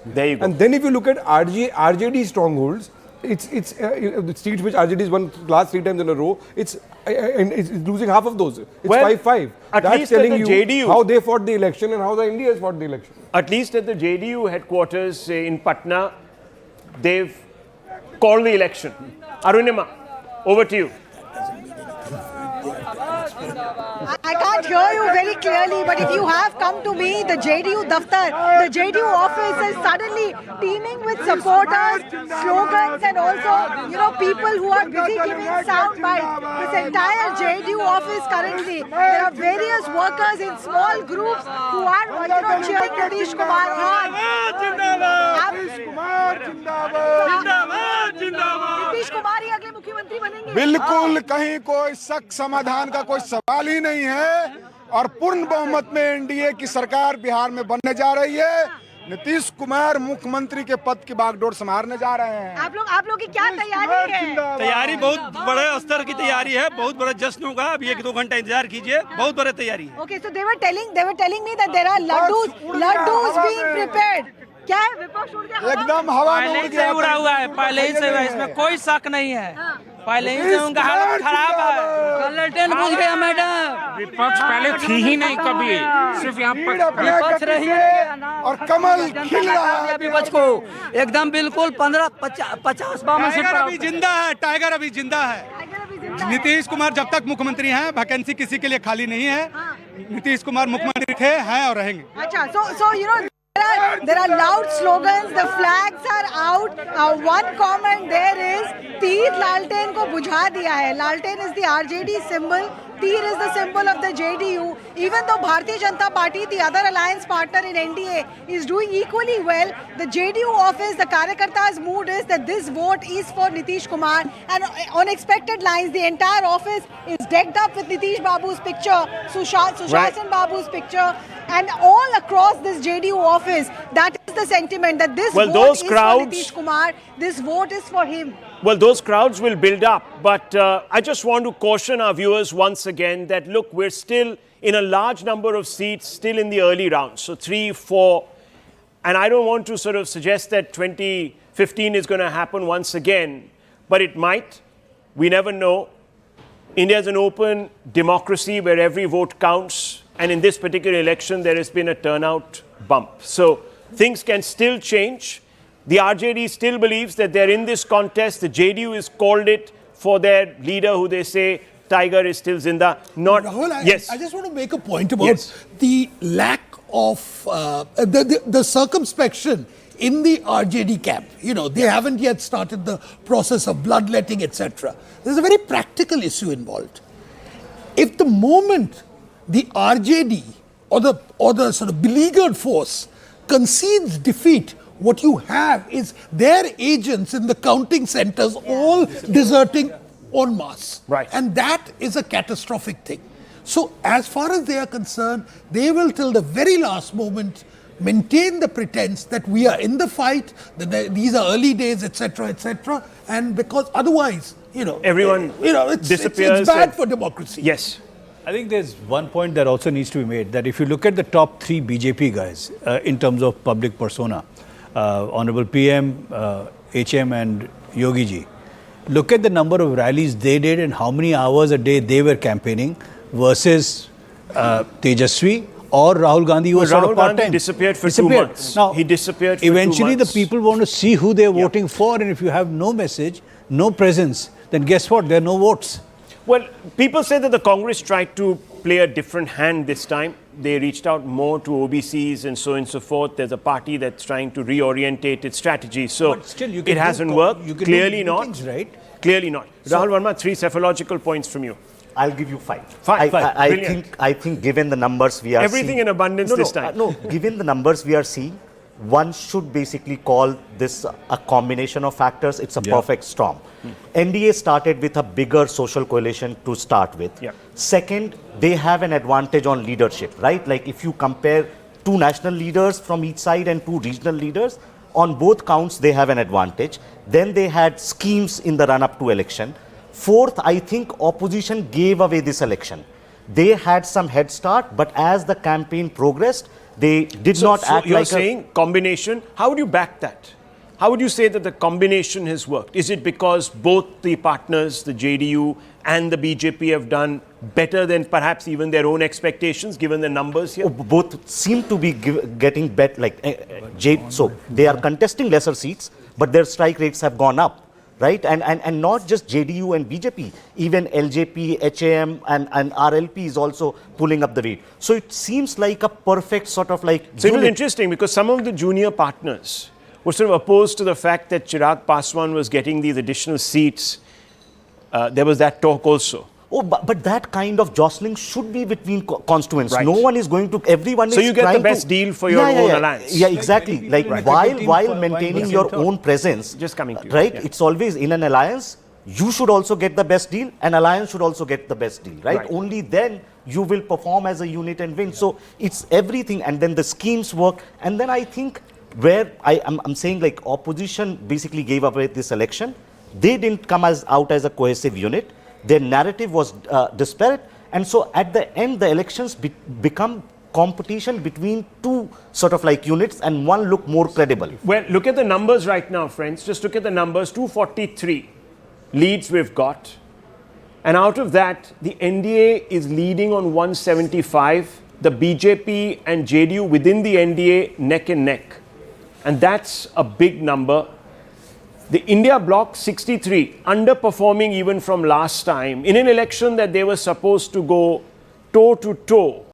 There you go. And then if you look at RJD strongholds, it's the seats which RJD has won last 3 times in a row. It's losing half of those. It's 5-5. That's telling you JDU, how they fought the election and how the India has fought the election. At least at the JDU headquarters in Patna, they've called the election. Arunima, over to you. I can't hear you very clearly, but if you have come to me, the JDU Daftar, the JDU office is suddenly teeming with supporters, slogans, and also, people who are busy giving sound bites. This entire JDU office currently, there are various workers in small groups who are, cheering Nitish Kumar on. Nitish Kumar ही अगले मुख्यमंत्री बनेंगे। बिल्कुल कहीं कोई शक समाधान का कोई सवाल ही नहीं है और पूर्ण बहुमत में एनडीए की सरकार बिहार में बनने जा रही है। नीतीश कुमार मुख्यमंत्री के पद की बागडोर संभालने जा रहे हैं। आप लोग की क्या तैयारी है? तैयारी बहुत बड़े स्तर की तैयारी है, बहुत बड़ा जश्न होगा। अभी 1-2 घंटा इंतजार कीजिए, बहुत बड़ी तैयारी है। Okay, so they were telling me that there are laddus being prepared. क्या है? विपक्ष उड़ गया, एकदम हवा में उड़ गया, उड़ा हुआ है, पहले ही से इसमें कोई शक नहीं है। पहले ही से उनका हालत खराब है। ललटेन बुझ गया मैडम। विपक्ष पहले थी ही नहीं कभी, सिर्फ यहाँ पर विपक्ष रही है और कमल खिल रहा है विपक्ष को एकदम बिल्कुल 50-52 सीट पर अभी जिंदा है, टाइगर अभी जिंदा है। नीतीश कुमार जब तक मुख्यमंत्री हैं, वैकेंसी किसी के लिए खाली नहीं है। नीतीश कुमार मुख्यमंत्री थे, हैं और रहेंगे। अच्छा, so there are loud slogans, the flags are out. One comment there is, तीर लालटेन को बुझा दिया है. Lalten is the RJD symbol. Teer is the symbol of the JDU. Even though Bharatiya Janata Party, the other alliance partner in NDA, is doing equally well, the JDU office, the Karyakarta's mood is that this vote is for Nitish Kumar. And on expected lines, the entire office is decked up with Nitish Babu's picture, Sushasan Babu's picture, and all across this JDU office, that is the sentiment that this vote is for Nitish Kumar, this vote is for him. Well, those crowds will build up, but I just want to caution our viewers once again that, look, we're still in a large number of seats, still in the early rounds, so 3, 4, and I don't want to sort of suggest that 2015 is going to happen once again, but it might. We never know. India is an open democracy where every vote counts, and in this particular election, there has been a turnout bump. So things can still change. The RJD still believes that they're in this contest. The JDU has called it for their leader, who they say, Tiger is still Zinda. Not Rahul, yes. I just want to make a point about the lack of the circumspection in the RJD camp. They haven't yet started the process of bloodletting, etc. There's a very practical issue involved. If the moment the RJD or the sort of beleaguered force concedes defeat, what you have is their agents in the counting centers all deserting en masse. Right. And that is a catastrophic thing. So as far as they are concerned, they will till the very last moment maintain the pretense that we are in the fight, that these are early days, etc., etc. And because otherwise, everyone disappears. It's bad for democracy. Yes. I think there's one point that also needs to be made, that if you look at the top 3 BJP guys in terms of public persona, Honorable PM, HM and Yogi ji, look at the number of rallies they did and how many hours a day they were campaigning versus Tejaswi or Rahul Gandhi, who was sort of part-time. Disappeared for 2 months. Now, he disappeared for 2 months. Eventually the people want to see who they're voting for, and if you have no message, no presence, then guess what? There are no votes. Well, people say that the Congress tried to play a different hand this time. They reached out more to OBCs and so on and so forth. There's a party that's trying to reorientate its strategy. So but still, you can it hasn't worked. Clearly not. Meetings, right? Clearly not. Rahul Verma, 3 psephological points from you. I'll give you 5. Five. I think given the numbers we are everything seeing, in abundance this time. Given the numbers we are seeing, one should basically call this a combination of factors. It's a perfect storm. NDA started with a bigger social coalition to start with. Second, they have an advantage on leadership, right? Like if you compare 2 national leaders from each side and 2 regional leaders, on both counts they have an advantage. Then they had schemes in the run-up to election. Fourth, I think opposition gave away this election. They had some head start, but as the campaign progressed, They did not act you're like saying combination. How would you back that? How would you say that the combination has worked? Is it because both the partners, the JDU and the BJP, have done better than perhaps even their own expectations, given the numbers here? both seem to be getting better. So they are contesting lesser seats, but their strike rates have gone up. Right, and not just JDU and BJP, even LJP, HAM and RLP is also pulling up the rate. So it seems like a perfect sort of like. So it was interesting because some of the junior partners were sort of opposed to the fact that Chirag Paswan was getting these additional seats. There was that talk also. Oh, but that kind of jostling should be between constituents. Right. No one is going to, everyone so is you get the best deal for your own alliance. Yeah, exactly. Like while maintaining your own presence, just coming to you. Right? Yeah. It's always in an alliance, you should also get the best deal, an alliance should also get the best deal, right? Only then you will perform as a unit and win. So it's everything, and then the schemes work. And then I think where I'm saying like opposition basically gave away this election, they didn't come out as a cohesive unit. Their narrative was disparate, and so at the end, the elections become competition between two sort of like units, and one look more credible. Well, look at the numbers right now, friends. Just look at the numbers. 243 leads we've got, and out of that, the NDA is leading on 175. The BJP and JDU within the NDA neck and neck, and that's a big number. The India bloc 63, underperforming even from last time, in an election that they were supposed to go toe to toe